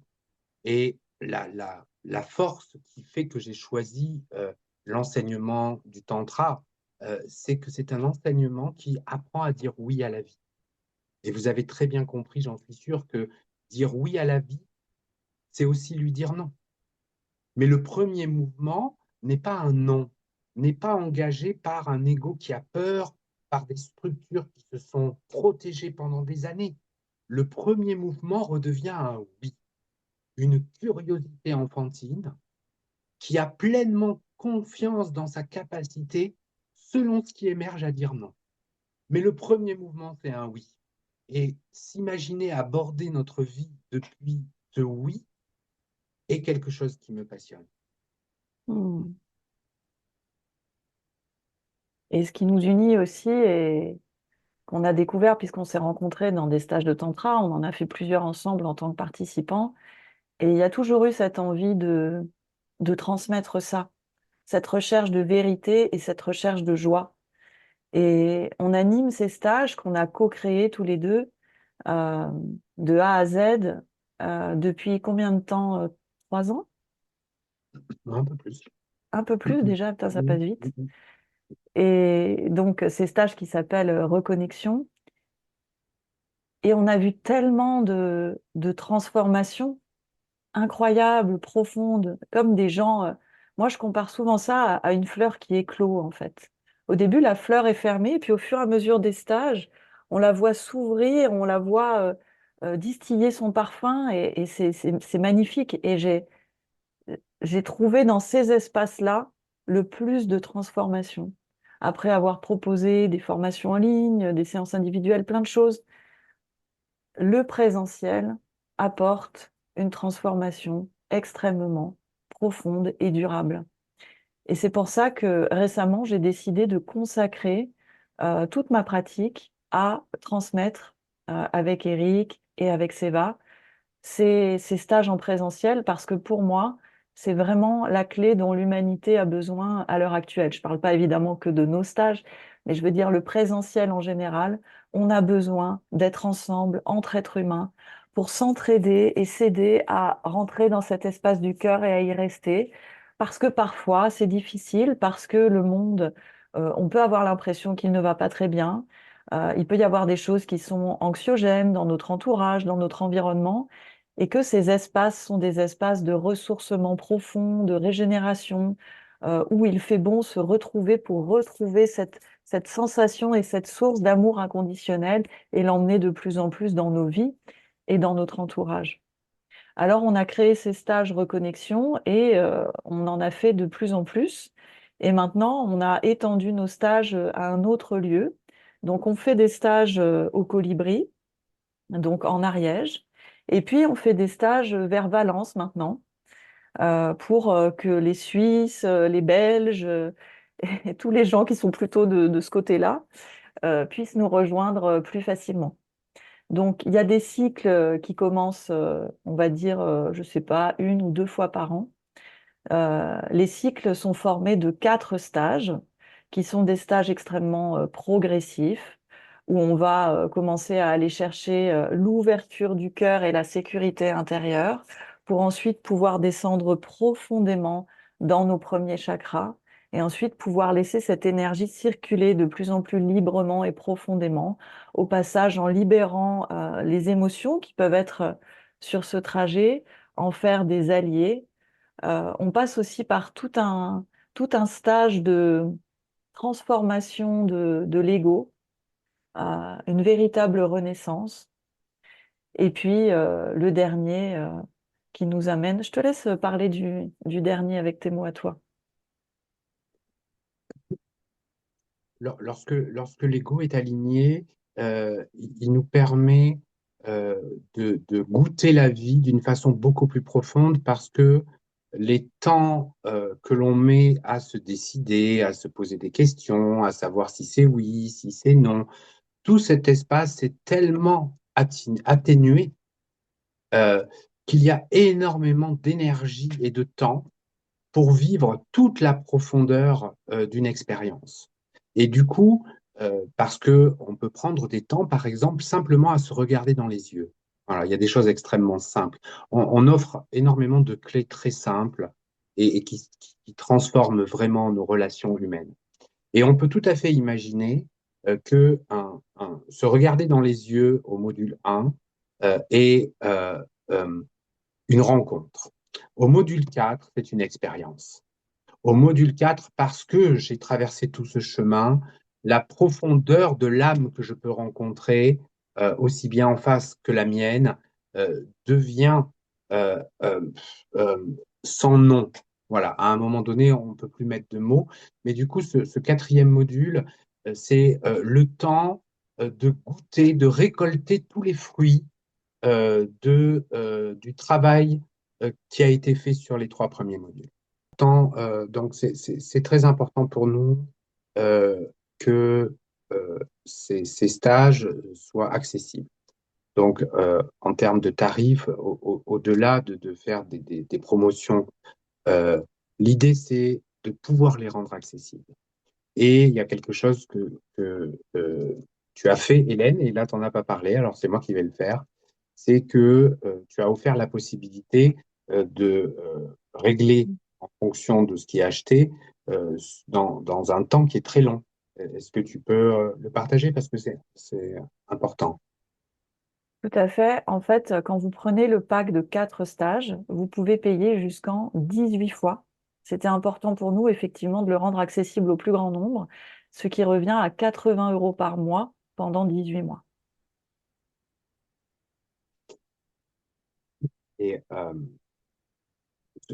Et la force qui fait que j'ai choisi l'enseignement du tantra, c'est que c'est un enseignement qui apprend à dire oui à la vie. Et vous avez très bien compris, j'en suis sûr, que dire oui à la vie, c'est aussi lui dire non. Mais le premier mouvement n'est pas un non, n'est pas engagé par un ego qui a peur, par des structures qui se sont protégées pendant des années. Le premier mouvement redevient un oui, une curiosité enfantine qui a pleinement confiance dans sa capacité, selon ce qui émerge, à dire non. Mais le premier mouvement, c'est un oui. Et s'imaginer aborder notre vie depuis ce oui est quelque chose qui me passionne. Hmm. Et ce qui nous unit aussi, et qu'on a découvert puisqu'on s'est rencontrés dans des stages de tantra, on en a fait plusieurs ensemble en tant que participants, et il y a toujours eu cette envie de transmettre ça, cette recherche de vérité et cette recherche de joie. Et on anime ces stages qu'on a co-créés tous les deux, euh, de A à Z, depuis combien de temps? 3 ans? Un peu plus. Un peu plus déjà, putain, ça passe vite. Et donc, ces stages qui s'appellent Reconnexion. Et on a vu tellement de transformations incroyables, profondes, comme des gens. Moi, je compare souvent ça à une fleur qui éclot, en fait. Au début, la fleur est fermée, et puis au fur et à mesure des stages, on la voit s'ouvrir, on la voit distiller son parfum, et c'est magnifique. Et j'ai trouvé dans ces espaces-là le plus de transformation. Après avoir proposé des formations en ligne, des séances individuelles, plein de choses, le présentiel apporte une transformation extrêmement profonde et durable. Et c'est pour ça que récemment, j'ai décidé de consacrer toute ma pratique à transmettre avec Eric et avec Seva ces stages en présentiel, parce que pour moi, c'est vraiment la clé dont l'humanité a besoin à l'heure actuelle. Je ne parle pas évidemment que de nos stages, mais je veux dire le présentiel en général. On a besoin d'être ensemble, entre êtres humains, pour s'entraider et s'aider à rentrer dans cet espace du cœur et à y rester. Parce que parfois, c'est difficile, parce que le monde, on peut avoir l'impression qu'il ne va pas très bien. Il peut y avoir des choses qui sont anxiogènes dans notre entourage, dans notre environnement, et que ces espaces sont des espaces de ressourcement profond, de régénération, où il fait bon se retrouver pour retrouver cette sensation et cette source d'amour inconditionnel et l'emmener de plus en plus dans nos vies et dans notre entourage. Alors, on a créé ces stages reconnexion, et on en a fait de plus en plus. Et maintenant, on a étendu nos stages à un autre lieu. Donc, on fait des stages au Colibri, donc en Ariège. Et puis, on fait des stages vers Valence maintenant, pour que les Suisses, les Belges, et tous les gens qui sont plutôt de ce côté-là, puissent nous rejoindre plus facilement. Donc, il y a des cycles qui commencent, on va dire, je ne sais pas, 1 ou 2 fois par an. Les cycles sont formés de 4 stages, qui sont des stages extrêmement progressifs, où on va commencer à aller chercher l'ouverture du cœur et la sécurité intérieure, pour ensuite pouvoir descendre profondément dans nos premiers chakras et ensuite pouvoir laisser cette énergie circuler de plus en plus librement et profondément, au passage en libérant les émotions qui peuvent être sur ce trajet, en faire des alliés. On passe aussi par tout un stage de transformation de l'ego, une véritable renaissance. Et puis le dernier qui nous amène, je te laisse parler du dernier avec tes mots à toi. Lorsque l'ego est aligné, il nous permet de goûter la vie d'une façon beaucoup plus profonde parce que les temps que l'on met à se décider, à se poser des questions, à savoir si c'est oui, si c'est non, tout cet espace est tellement atténué euh, qu'il y a énormément d'énergie et de temps pour vivre toute la profondeur d'une expérience. Et du coup, parce que on peut prendre des temps, par exemple, simplement à se regarder dans les yeux. Voilà, il y a des choses extrêmement simples. On offre énormément de clés très simples et qui transforment vraiment nos relations humaines. Et on peut tout à fait imaginer que se regarder dans les yeux au module 1 est une rencontre. Au module 4, c'est une expérience. Au module 4, parce que j'ai traversé tout ce chemin, la profondeur de l'âme que je peux rencontrer, aussi bien en face que la mienne, devient euh, euh, euh, sans nom. Voilà, à un moment donné, on ne peut plus mettre de mots, mais du coup, ce quatrième module, c'est le temps de goûter, de récolter tous les fruits du travail qui a été fait sur les trois premiers modules. Donc, c'est très important pour nous euh, que ces stages soient accessibles. Donc, en termes de tarifs, au-delà de faire des promotions, euh, l'idée, c'est de pouvoir les rendre accessibles. Et il y a quelque chose que tu as fait, Hélène, et là, tu n'en as pas parlé, alors c'est moi qui vais le faire, c'est que tu as offert la possibilité de régler en fonction de ce qui est acheté dans un temps qui est très long. Est-ce que tu peux le partager parce que c'est important? Tout à fait. En fait, quand vous prenez le pack de 4 stages, vous pouvez payer jusqu'en 18 fois. C'était important pour nous, effectivement, de le rendre accessible au plus grand nombre, ce qui revient à 80 € par mois pendant 18 mois. Et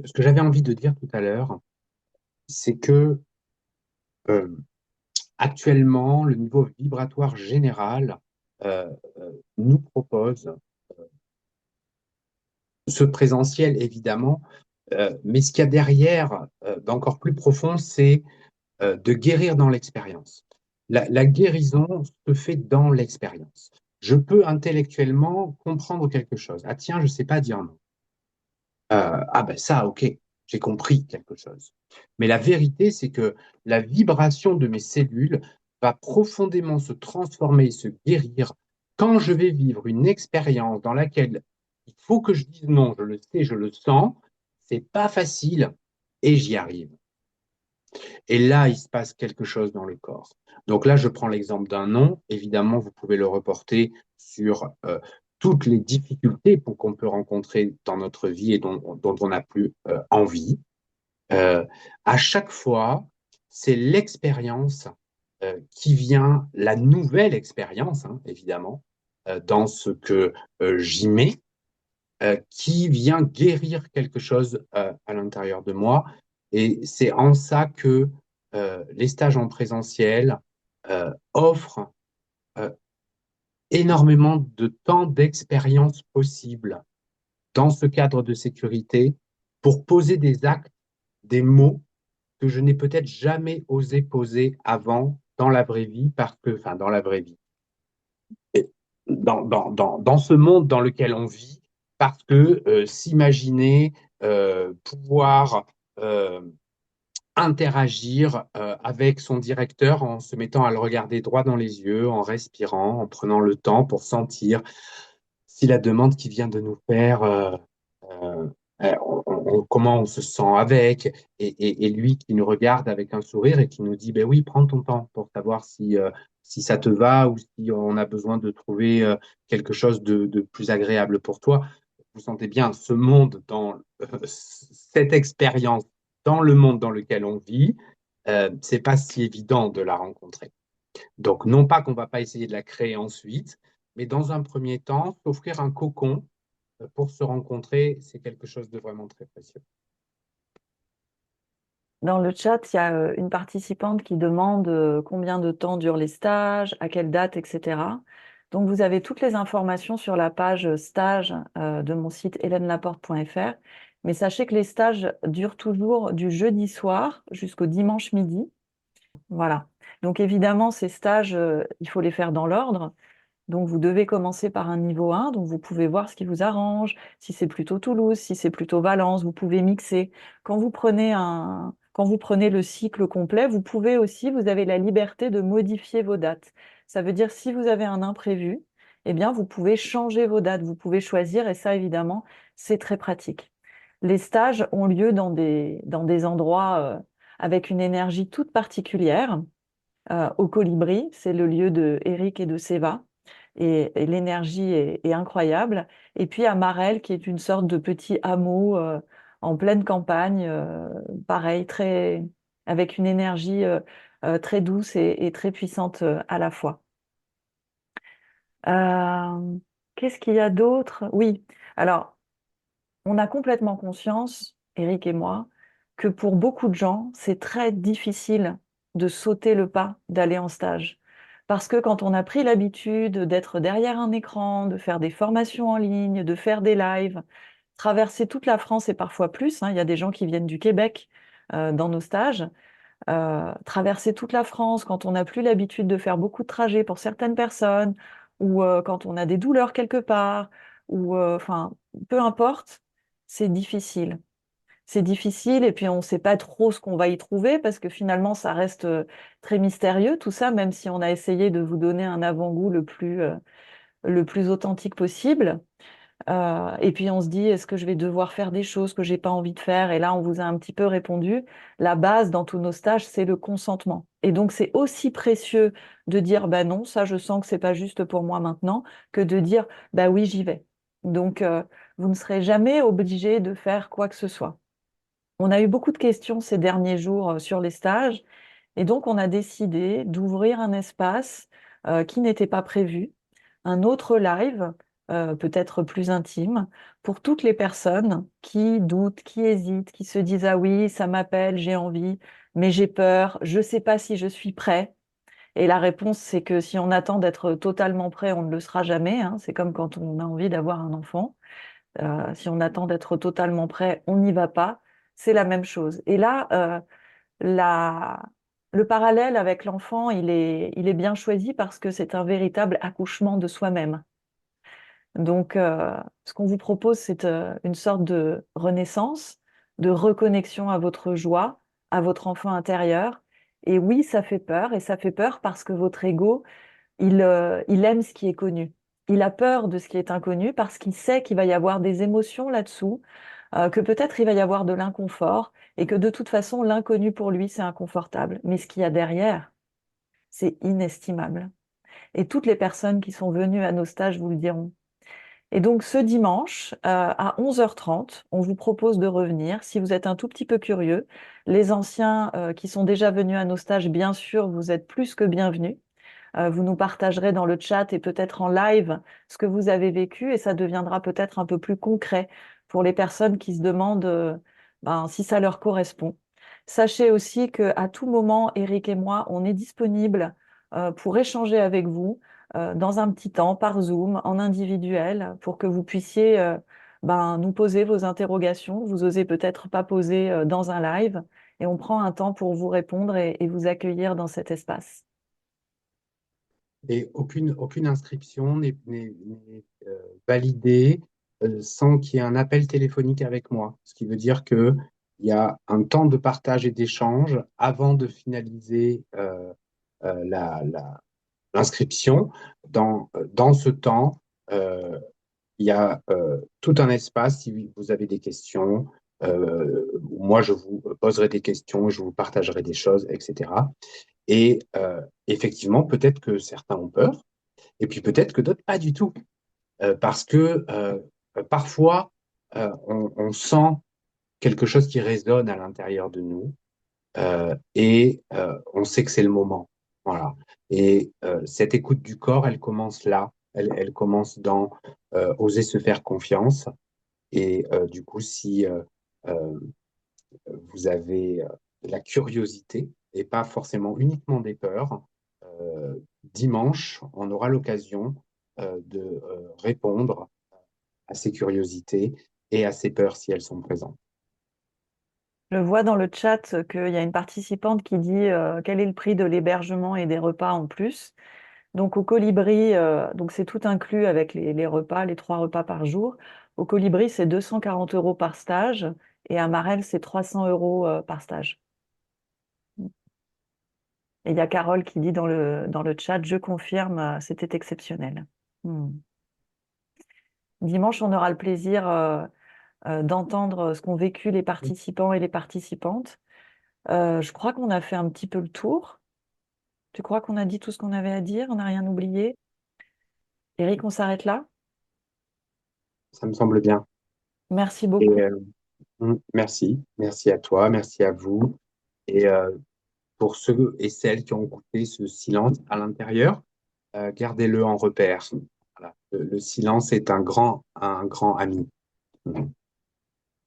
ce que j'avais envie de dire tout à l'heure, c'est que euh, actuellement, le niveau vibratoire général euh, nous propose ce présentiel, évidemment, mais ce qu'il y a derrière, d'encore plus profond, c'est de guérir dans l'expérience. La guérison se fait dans l'expérience. Je peux intellectuellement comprendre quelque chose. Ah tiens, je ne sais pas dire non. Ah ben ça, ok, j'ai compris quelque chose. Mais la vérité, c'est que la vibration de mes cellules va profondément se transformer, se guérir quand je vais vivre une expérience dans laquelle il faut que je dise non, je le sais, je le sens, c'est pas facile et j'y arrive. Et là, il se passe quelque chose dans le corps. Donc là, je prends l'exemple d'un non. Évidemment, vous pouvez le reporter sur toutes les difficultés qu'on peut rencontrer dans notre vie et dont on n'a plus envie. Euh, à chaque fois, c'est l'expérience qui vient, la nouvelle expérience, hein, évidemment, dans ce que j'y mets, qui vient guérir quelque chose à l'intérieur de moi. Et c'est en ça que les stages en présentiel offrent euh, énormément de temps d'expérience possible dans ce cadre de sécurité pour poser des actes, des mots que je n'ai peut-être jamais osé poser avant dans la vraie vie, parce que, enfin, dans la vraie vie, et dans ce monde dans lequel on vit, parce que s'imaginer pouvoir euh, interagir avec son directeur en se mettant à le regarder droit dans les yeux, en respirant, en prenant le temps pour sentir si la demande qu'il vient de nous faire comment on se sent avec, et lui qui nous regarde avec un sourire et qui nous dit, ben oui, prends ton temps pour savoir si ça te va ou si on a besoin de trouver quelque chose de plus agréable pour toi. Vous sentez bien ce monde cette expérience dans le monde dans lequel on vit, c'est pas si évident de la rencontrer. Donc, non pas qu'on va pas essayer de la créer ensuite, mais dans un premier temps, s'offrir un cocon pour se rencontrer, c'est quelque chose de vraiment très précieux. Dans le chat, il y a une participante qui demande combien de temps durent les stages, à quelle date, etc. Donc, vous avez toutes les informations sur la page stage de mon site hélènelaporte.fr. Mais sachez que les stages durent toujours du jeudi soir jusqu'au dimanche midi. Voilà. Donc, évidemment, ces stages, il faut les faire dans l'ordre. Donc, vous devez commencer par un niveau 1, donc vous pouvez voir ce qui vous arrange, si c'est plutôt Toulouse, si c'est plutôt Valence, vous pouvez mixer. Quand vous prenez le cycle complet, vous pouvez aussi, vous avez la liberté de modifier vos dates. Ça veut dire si vous avez un imprévu, eh bien, vous pouvez changer vos dates, vous pouvez choisir, et ça, évidemment, c'est très pratique. Les stages ont lieu dans des endroits avec une énergie toute particulière. Au Colibri, c'est le lieu de Eric et de Séva et l'énergie est incroyable. Et puis à Marel, qui est une sorte de petit hameau en pleine campagne, pareil, avec une énergie très douce et très puissante à la fois. Euh, Qu'est-ce qu'il y a d'autre? Oui, alors on a complètement conscience, Eric et moi, que pour beaucoup de gens, c'est très difficile de sauter le pas d'aller en stage. Parce que quand on a pris l'habitude d'être derrière un écran, de faire des formations en ligne, de faire des lives, traverser toute la France et parfois plus, hein, il y a des gens qui viennent du Québec dans nos stages, traverser toute la France quand on n'a plus l'habitude de faire beaucoup de trajets pour certaines personnes, ou quand on a des douleurs quelque part, ou enfin, peu importe, c'est difficile. C'est difficile et puis on ne sait pas trop ce qu'on va y trouver parce que finalement ça reste très mystérieux tout ça, même si on a essayé de vous donner un avant-goût le plus authentique possible. Et puis on se dit, est-ce que je vais devoir faire des choses que j'ai pas envie de faire? Et là, on vous a un petit peu répondu. La base dans tous nos stages, c'est le consentement. Et donc c'est aussi précieux de dire, bah non, ça je sens que c'est pas juste pour moi maintenant, que de dire, bah oui, j'y vais. Donc vous ne serez jamais obligé de faire quoi que ce soit. On a eu beaucoup de questions ces derniers jours sur les stages, et donc on a décidé d'ouvrir un espace qui n'était pas prévu, un autre live, peut-être plus intime, pour toutes les personnes qui doutent, qui hésitent, qui se disent, ah oui, ça m'appelle, j'ai envie, mais j'ai peur, je ne sais pas si je suis prêt. Et la réponse, c'est que si on attend d'être totalement prêt, on ne le sera jamais, hein. C'est comme quand on a envie d'avoir un enfant. Si on attend d'être totalement prêt, on n'y va pas. C'est la même chose. Et là, la- le parallèle avec l'enfant, il est bien choisi parce que c'est un véritable accouchement de soi-même. Donc, ce qu'on vous propose, c'est une sorte de renaissance, de reconnexion à votre joie, à votre enfant intérieur. Et oui, ça fait peur, et ça fait peur parce que votre ego, il aime ce qui est connu. Il a peur de ce qui est inconnu parce qu'il sait qu'il va y avoir des émotions là-dessous, que peut-être il va y avoir de l'inconfort et que de toute façon, l'inconnu pour lui, c'est inconfortable. Mais ce qu'il y a derrière, c'est inestimable. Et toutes les personnes qui sont venues à nos stages vous le diront. Et donc ce dimanche, à 11h30, on vous propose de revenir. Si vous êtes un tout petit peu curieux, les anciens qui sont déjà venus à nos stages, bien sûr, vous êtes plus que bienvenus. Vous nous partagerez dans le chat et peut-être en live ce que vous avez vécu et ça deviendra peut-être un peu plus concret pour les personnes qui se demandent ben, si ça leur correspond. Sachez aussi qu'à tout moment, Eric et moi, on est disponible pour échanger avec vous dans un petit temps, par Zoom, en individuel, pour que vous puissiez ben, nous poser vos interrogations. Vous osez peut-être pas poser dans un live et on prend un temps pour vous répondre et vous accueillir dans cet espace. Et aucune inscription n'est validée sans qu'il y ait un appel téléphonique avec moi. Ce qui veut dire qu'il y a un temps de partage et d'échange avant de finaliser l'inscription. Dans ce temps, euh, il y a tout un espace si vous avez des questions. Moi, je vous poserai des questions, je vous partagerai des choses, etc. Et effectivement, peut-être que certains ont peur, et puis peut-être que d'autres pas du tout. Parce que parfois, on sent quelque chose qui résonne à l'intérieur de nous et on sait que c'est le moment. Voilà. Et cette écoute du corps, elle commence là. Elle commence dans oser se faire confiance. Et du coup, si euh, vous avez de la curiosité et pas forcément uniquement des peurs, euh, dimanche, on aura l'occasion de répondre à ces curiosités et à ces peurs si elles sont présentes. Je vois dans le chat qu'il y a une participante qui dit quel est le prix de l'hébergement et des repas en plus. Donc au Colibri, donc c'est tout inclus avec les repas, les 3 repas par jour. Au Colibri, c'est 240 euros par stage et à Marel, c'est 300 euros par stage. Et il y a Carole qui dit dans le chat, je confirme, c'était exceptionnel. Hmm. Dimanche, on aura le plaisir d'entendre ce qu'ont vécu les participants et les participantes. Je crois qu'on a fait un petit peu le tour. Tu crois qu'on a dit tout ce qu'on avait à dire? On n'a rien oublié? Eric, on s'arrête là? Ça me semble bien. Merci Et beaucoup. merci, merci à toi, merci à vous. Et pour ceux et celles qui ont écouté ce silence à l'intérieur, gardez-le en repère. Voilà. Le silence est un grand ami. Mhm.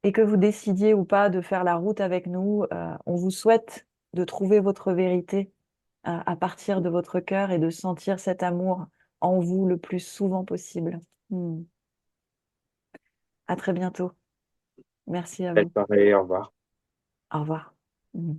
Et que vous décidiez ou pas de faire la route avec nous, on vous souhaite de trouver votre vérité à partir de votre cœur et de sentir cet amour en vous le plus souvent possible. Hmm. À très bientôt. Merci à Belle vous. soirée, au revoir. Au revoir. Hmm.